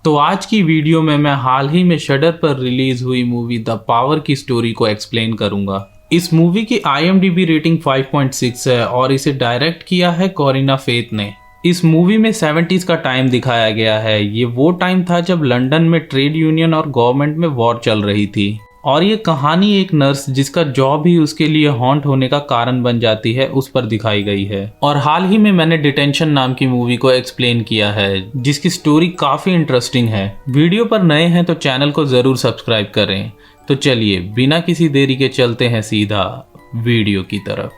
तो आज की वीडियो में मैं हाल ही में शडर पर रिलीज हुई मूवी द पावर की स्टोरी को एक्सप्लेन करूंगा। इस मूवी की IMDb रेटिंग 5.6 है और इसे डायरेक्ट किया है कोरिना फेथ ने। इस मूवी में 70s का टाइम दिखाया गया है। ये वो टाइम था जब लंदन में ट्रेड यूनियन और गवर्नमेंट में वॉर चल रही थी और ये कहानी एक नर्स जिसका जॉब ही उसके लिए हॉन्ट होने का कारण बन जाती है उस पर दिखाई गई है। और हाल ही में मैंने डिटेंशन नाम की मूवी को एक्सप्लेन किया है जिसकी स्टोरी काफी इंटरेस्टिंग है। वीडियो पर नए हैं तो चैनल को जरूर सब्सक्राइब करें। तो चलिए बिना किसी देरी के चलते हैं सीधा वीडियो की तरफ।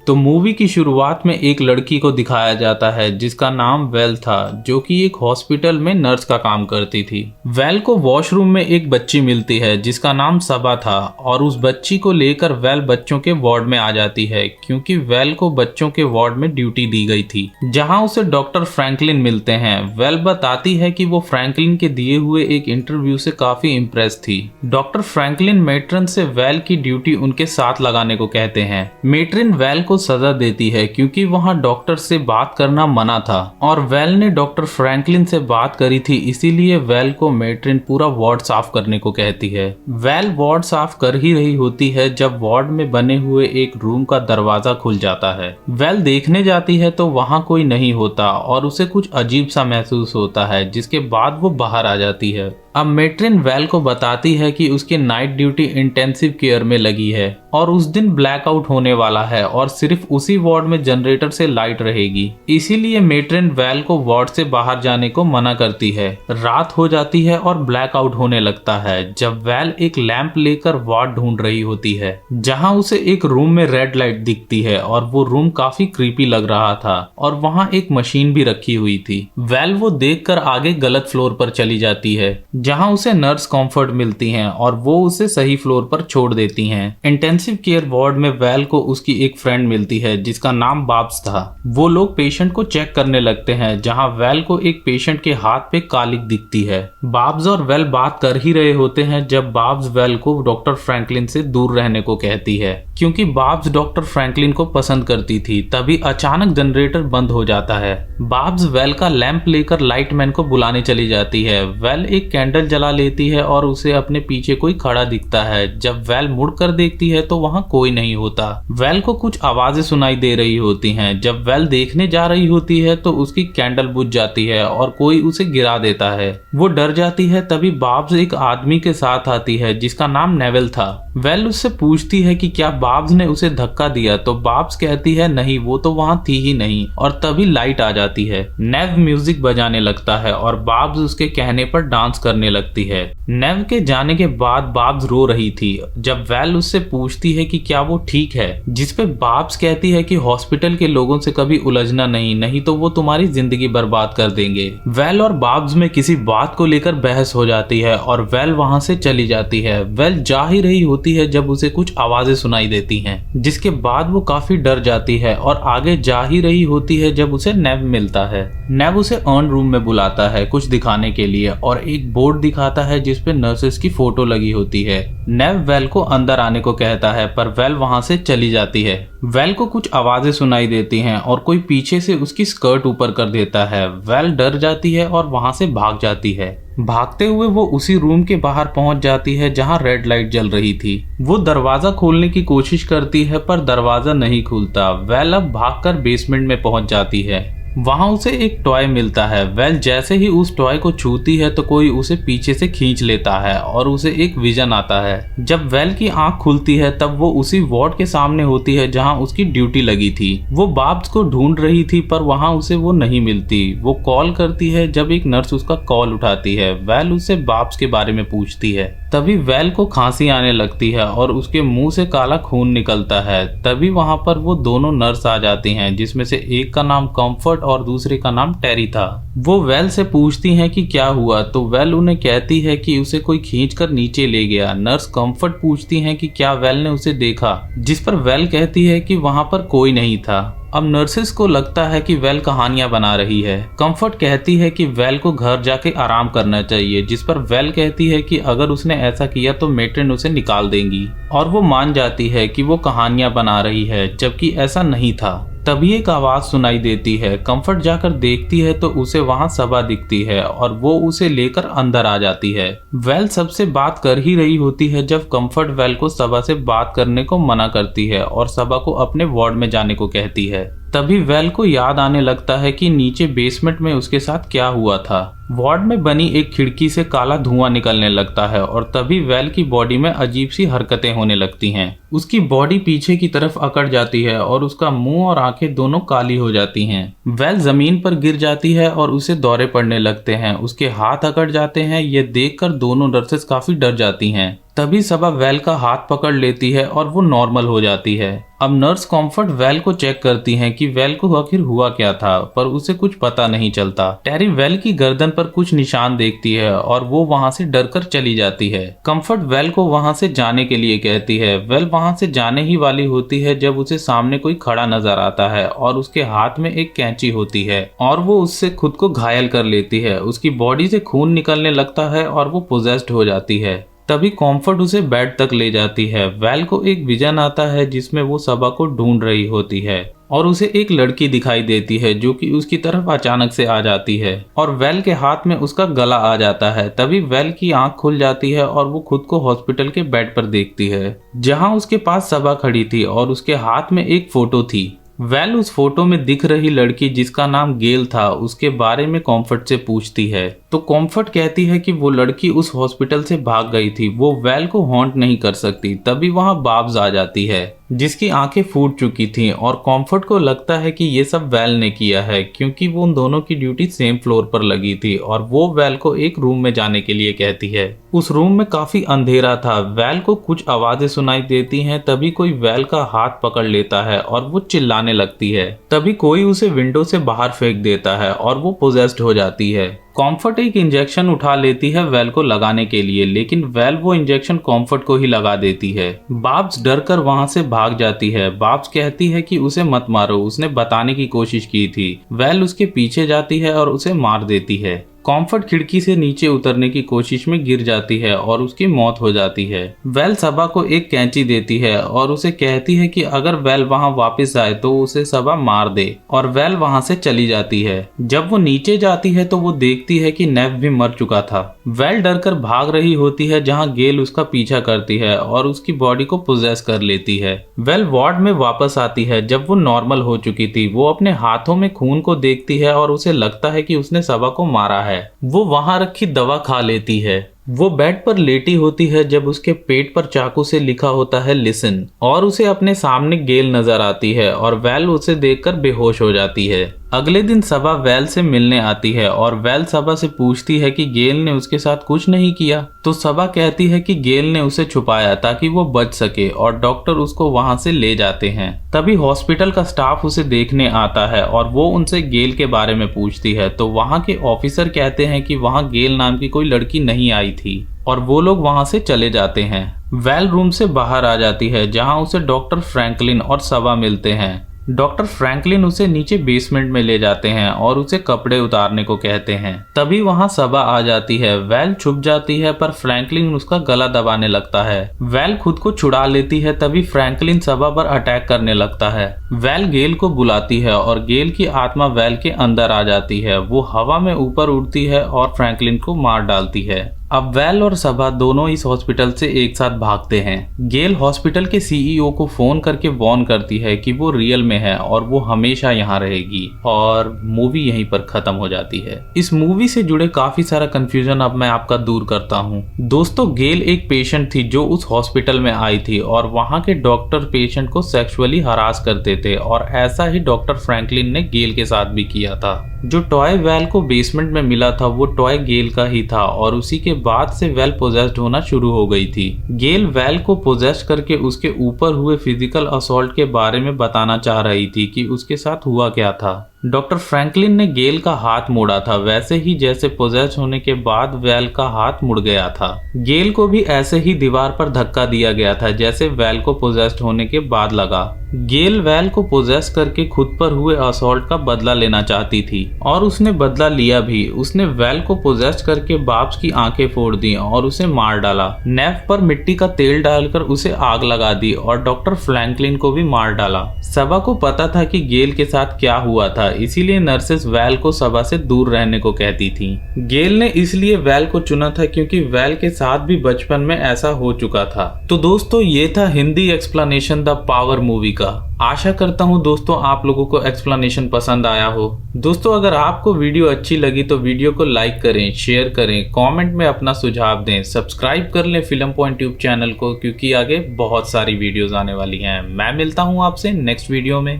तो मूवी की शुरुआत में एक लड़की को दिखाया जाता है जिसका नाम वेल था, जो कि एक हॉस्पिटल में नर्स का काम करती थी। वेल को वॉशरूम में एक बच्ची मिलती है जिसका नाम सबा था और उस बच्ची को लेकर वेल बच्चों के वार्ड में आ जाती है क्योंकि वेल को बच्चों के वार्ड में ड्यूटी दी गई थी, जहां उसे डॉक्टर फ्रैंकलिन मिलते हैं। वेल बताती है कि वो फ्रैंकलिन के दिए हुए एक इंटरव्यू से काफी इम्प्रेस थी। डॉक्टर फ्रैंकलिन मेट्रन से वेल की ड्यूटी उनके साथ लगाने को कहते हैं। मेट्रन वेल को सजा देती है क्योंकि वहां डॉक्टर से बात करना मना था और वेल ने डॉक्टर फ्रैंकलिन से बात करी थी, इसीलिए वेल को मेट्रिन पूरा वार्ड साफ करने को कहती है। वेल वार्ड साफ कर ही रही होती है जब वार्ड में बने हुए एक रूम का दरवाजा खुल जाता है। वेल देखने जाती है तो वहां कोई नहीं होता और उसे कुछ अजीब सा महसूस होता है, जिसके बाद वो बाहर आ जाती है। अब मेट्रिन वेल को बताती है कि उसकी नाइट ड्यूटी इंटेंसिव केयर में लगी है और उस दिन ब्लैकआउट होने वाला है और सिर्फ उसी वार्ड में जनरेटर से लाइट रहेगी, इसीलिए मेट्रिन वेल को वार्ड से बाहर जाने को मना करती है। रात हो जाती है और ब्लैकआउट होने लगता है जब वेल एक लैंप लेकर वार्ड ढूंढ रही होती है, जहां उसे एक रूम में रेड लाइट दिखती है और वो रूम काफी क्रीपी लग रहा था और वहां एक मशीन भी रखी हुई थी। वेल वो देखकर आगे गलत फ्लोर पर चली जाती है जहां उसे नर्स कंफर्ट मिलती हैं और वो उसे सही फ्लोर पर छोड़ देती हैं। इंटेंसिव केयर वार्ड में वेल को उसकी एक फ्रेंड मिलती है जिसका नाम बाब्स था। वो लोग पेशेंट को चेक करने लगते हैं जहां वेल को एक पेशेंट के हाथ पे कालिक दिखती है। बाब्स और वेल बात कर ही रहे होते हैं जब बाब्स वेल को डॉक्टर फ्रैंकलिन से दूर रहने को कहती है क्योंकि बाब्स डॉक्टर फ्रैंकलिन को पसंद करती थी। तभी अचानक जनरेटर बंद हो जाता है। बाब्स वेल का लैंप लेकर लाइटमैन को बुलाने चली जाती है। वेल एक कैंडल जला लेती है और उसे अपने पीछे कोई खड़ा दिखता है। जब वेल मुड़कर देखती है तो वहां कोई नहीं होता। वेल को कुछ आवाजें सुनाई दे रही होती हैं। जब वेल देखने जा रही होती है तो उसकी कैंडल बुझ जाती है और कोई उसे गिरा देता है। वो डर जाती है। तभी बाब्स एक आदमी के साथ आती है जिसका नाम नेविल था। वेल उससे पूछती है कि क्या बाब्स ने उसे धक्का दिया, तो बाब्स कहती है नहीं, वो तो वहां थी ही नहीं। और तभी लाइट आ जाती है। नेव म्यूजिक बजाने लगता है और बाब्स उसके कहने पर डांस करने लगती है। नेव के जाने के बाद बाब्स रो रही थी। जब वेल उससे पूछती है कि क्या वो ठीक है, जिस पे बाब्स कहती है कि हॉस्पिटल के लोगों से कभी उलझना नहीं तो वो तुम्हारी जिंदगी बर्बाद कर देंगे। वेल और बाब्स में किसी बात को लेकर बहस हो जाती है और वेल वहां से चली जाती है। वेल जा ही रही होती है जब उसे कुछ आवाजें सुनाई देती हैं, जिसके बाद वो काफी डर जाती है और आगे जा ही रही होती है जब उसे नेव मिलता है। नेव उसे अर्न रूम में बुलाता है कुछ दिखाने के लिए और एक बोर्ड दिखाता है जिसपे नर्सेस की फोटो लगी होती है। नेव वेल को अंदर आने को कहता है पर वेल वहां से चली जाती है। वेल को कुछ आवाजें सुनाई देती हैं और कोई पीछे से उसकी स्कर्ट ऊपर कर देता है। वेल डर जाती है और वहां से भाग जाती है। भागते हुए वो उसी रूम के बाहर पहुंच जाती है जहां रेड लाइट जल रही थी। वो दरवाजा खोलने की कोशिश करती है पर दरवाजा नहीं खुलता। वेल अब भागकर बेसमेंट में पहुंच जाती है। वहां उसे एक टॉय मिलता है। वेल जैसे ही उस टॉय को छूती है तो कोई उसे पीछे से खींच लेता है और उसे एक विजन आता है। जब वेल की आंख खुलती है तब वो उसी वार्ड के सामने होती है जहां उसकी ड्यूटी लगी थी। वो बाब्स को ढूंढ रही थी पर वहां उसे वो नहीं मिलती। वो कॉल करती है जब एक नर्स उसका कॉल उठाती है। वेल उससे बाब्स के बारे में पूछती है। तभी वेल को खांसी आने लगती है और उसके मुंह से काला खून निकलता है। तभी वहां पर वो दोनों नर्स आ जाती हैं जिसमें से एक का नाम कंफर्ट और दूसरे का नाम टेरी था। वो वेल से पूछती हैं कि क्या हुआ, तो वेल उन्हें कहती है कि उसे कोई खींचकर नीचे ले गया। नर्स कंफर्ट पूछती हैं कि क्या वेल ने उसे देखा, जिस पर वेल कहती है कि वहां पर कोई नहीं था। अब नर्सेस को लगता है कि वेल कहानियां बना रही है। कंफर्ट कहती है कि वेल को घर जाके आराम करना चाहिए, जिस पर वेल कहती है कि अगर उसने ऐसा किया तो मेट्रन उसे निकाल देंगी, और वो मान जाती है कि वो कहानियां बना रही है, जबकि ऐसा नहीं था। तभी एक आवाज सुनाई देती है। कंफर्ट जाकर देखती है तो उसे वहां सबा दिखती है और वो उसे लेकर अंदर आ जाती है। वेल सबसे बात कर ही रही होती है जब कंफर्ट वेल को सबा से बात करने को मना करती है और सबा को अपने वार्ड में जाने को कहती है। तभी वेल को याद आने लगता है कि नीचे बेसमेंट में उसके साथ क्या हुआ था। वार्ड में बनी एक खिड़की से काला धुआं निकलने लगता है और तभी वेल की बॉडी में अजीब सी हरकतें होने लगती हैं। उसकी बॉडी पीछे की तरफ अकड़ जाती है और उसका मुंह और आंखें दोनों काली हो जाती हैं। वेल जमीन पर गिर जाती है और उसे दौरे पड़ने लगते हैं। उसके हाथ अकड़ जाते हैं। ये देखकर दोनों नर्सेस काफी डर जाती हैं। तभी सबा वेल का हाथ पकड़ लेती है और वो नॉर्मल हो जाती है। अब नर्स कॉम्फर्ट वेल को चेक करती हैं कि वेल को आखिर हुआ क्या था, पर उसे कुछ पता नहीं चलता। टेरी वेल की गर्दन पर कुछ निशान देखती है और वो वहां से डरकर चली जाती है। कम्फर्ट वेल को वहां से जाने के लिए कहती है। वेल वहां से जाने ही वाली होती है जब उसे सामने कोई खड़ा नजर आता है और उसके हाथ में एक कैंची होती है और वो उससे खुद को घायल कर लेती है। उसकी बॉडी से खून निकलने लगता है और वो पोजेस्ड हो जाती है। तभी कॉम्फर्ट उसे बेड तक ले जाती है। वेल को एक विजन आता है जिसमें वो सबा को ढूंढ रही होती है और उसे एक लड़की दिखाई देती है जो कि उसकी तरफ अचानक से आ जाती है और वेल के हाथ में उसका गला आ जाता है। तभी वेल की आंख खुल जाती है और वो खुद को हॉस्पिटल के बेड पर देखती है जहां उसके पास सबा खड़ी थी और उसके हाथ में एक फोटो थी। वेल उस फोटो में दिख रही लड़की जिसका नाम गेल था उसके बारे में कॉम्फर्ट से पूछती है तो कॉम्फर्ट कहती है कि वो लड़की उस हॉस्पिटल से भाग गई थी, वो वेल को हॉन्ट नहीं कर सकती। तभी वहां बाब्स आ जाती है जिसकी आंखें फूट चुकी थीं और कॉम्फर्ट को लगता है कि ये सब वेल ने किया है क्योंकि वो उन दोनों की ड्यूटी सेम फ्लोर पर लगी थी और वो वेल को एक रूम में जाने के लिए कहती है। उस रूम में काफी अंधेरा था। वेल को कुछ आवाजें सुनाई देती हैं। तभी कोई वेल का हाथ पकड़ लेता है और वो चिल्लाने लगती है। तभी कोई उसे विंडो से बाहर फेंक देता है और वो पोजेस्ड हो जाती है। कॉम्फर्ट एक इंजेक्शन उठा लेती है वेल को लगाने के लिए, लेकिन वेल वो इंजेक्शन कॉम्फर्ट को ही लगा देती है। बाब्स डर कर वहाँ से भाग जाती है। बाब्स कहती है कि उसे मत मारो, उसने बताने की कोशिश की थी। वेल उसके पीछे जाती है और उसे मार देती है। कॉम्फर्ट खिड़की से नीचे उतरने की कोशिश में गिर जाती है और उसकी मौत हो जाती है। वेल सबा को एक कैंची देती है और उसे कहती है कि अगर वेल वहां वापस आए तो उसे सबा मार दे और वेल वहां से चली जाती है। जब वो नीचे जाती है तो वो देखती है कि नेव भी मर चुका था। वेल डरकर भाग रही होती है जहां गेल उसका पीछा करती है और उसकी बॉडी को पोजेस कर लेती है। वेल वार्ड में वापस आती है जब वो नॉर्मल हो चुकी थी। वो अपने हाथों में खून को देखती है और उसे लगता है कि उसने सबा को मारा है। वो वहां रखी दवा खा लेती है। वो बेड पर लेटी होती है जब उसके पेट पर चाकू से लिखा होता है लिसन और उसे अपने सामने गेल नजर आती है और वेल उसे देखकर बेहोश हो जाती है। अगले दिन सबा वेल से मिलने आती है और वेल सबा से पूछती है कि गेल ने उसके साथ कुछ नहीं किया। तो सबा कहती है कि गेल ने उसे छुपाया ताकि वो बच सके और डॉक्टर उसको वहां से ले जाते हैं। तभी हॉस्पिटल का स्टाफ उसे देखने आता है और वो उनसे गेल के बारे में पूछती है तो वहां के ऑफिसर कहते हैं कि वहां गेल नाम की कोई लड़की नहीं आई थी और वो लोग वहां से चले जाते हैं। वेल रूम से बाहर आ जाती है जहां उसे डॉक्टर फ्रैंकलिन और सबा मिलते हैं। डॉक्टर फ्रैंकलिन उसे नीचे बेसमेंट में ले जाते हैं और उसे कपड़े उतारने को कहते हैं। तभी वहां सबा आ जाती है। वेल छुप जाती है पर फ्रैंकलिन उसका गला दबाने लगता है। वेल खुद को छुड़ा लेती है। तभी फ्रैंकलिन सबा पर अटैक करने लगता है। वेल गेल को बुलाती है और गेल की आत्मा वेल के अंदर आ जाती है। वो हवा में ऊपर उड़ती है और फ्रैंकलिन को मार डालती है। अब वेल और सबा दोनों इस हॉस्पिटल से एक साथ भागते हैं। गेल हॉस्पिटल के सीईओ को फोन करके वार्न करती है कि वो रियल में है और वो हमेशा यहाँ रहेगी और मूवी यहीं पर खत्म हो जाती है। इस मूवी से जुड़े काफी सारा कंफ्यूजन अब मैं आपका दूर करता हूँ। दोस्तों, गेल एक पेशेंट थी जो उस हॉस्पिटल में आई थी और वहाँ के डॉक्टर पेशेंट को सेक्सुअली हरास करते थे और ऐसा ही डॉक्टर फ्रैंकलिन ने गेल के साथ भी किया था। जो टॉय वेल को बेसमेंट में मिला था वो टॉय गेल का ही था और उसी के बाद से वेल पोजेस्ड होना शुरू हो गई थी। गेल वेल को पोजेस्ड करके उसके ऊपर हुए फिजिकल असॉल्ट के बारे में बताना चाह रही थी कि उसके साथ हुआ क्या था। डॉक्टर फ्रैंकलिन ने गेल का हाथ मोड़ा था, वैसे ही जैसे पोजेस होने के बाद वेल का हाथ मुड़ गया था। गेल को भी ऐसे ही दीवार पर धक्का दिया गया था जैसे वेल को पोजेस्ड होने के बाद लगा। गेल वेल को पोजेस करके खुद पर हुए असॉल्ट का बदला लेना चाहती थी और उसने बदला लिया भी। उसने वेल को पोजेस करके बाब्स की आंखें फोड़ दी और उसे मार डाला। नेफ पर मिट्टी का तेल डालकर उसे आग लगा दी और डॉक्टर फ्रैंकलिन को भी मार डाला। सबा को पता था कि गेल के साथ क्या हुआ था, इसीलिए नर्सेस वेल को सबा से दूर रहने को कहती थी। गेल ने इसलिए वेल को चुना था क्योंकि वेल के साथ भी बचपन में ऐसा हो चुका था। तो दोस्तों ये था Hindi explanation the power movie का। आशा करता हूँ दोस्तों आप लोगों को एक्सप्लेनेशन पसंद आया हो। दोस्तों अगर आपको वीडियो अच्छी लगी तो वीडियो को लाइक करें, शेयर करें, कमेंट में अपना सुझाव दें, सब्सक्राइब कर लें फिल्म पॉइंट ट्यूब चैनल को क्योंकि आगे बहुत सारी वीडियोस आने वाली हैं। मैं मिलता हूँ आपसे नेक्स्ट वीडियो में।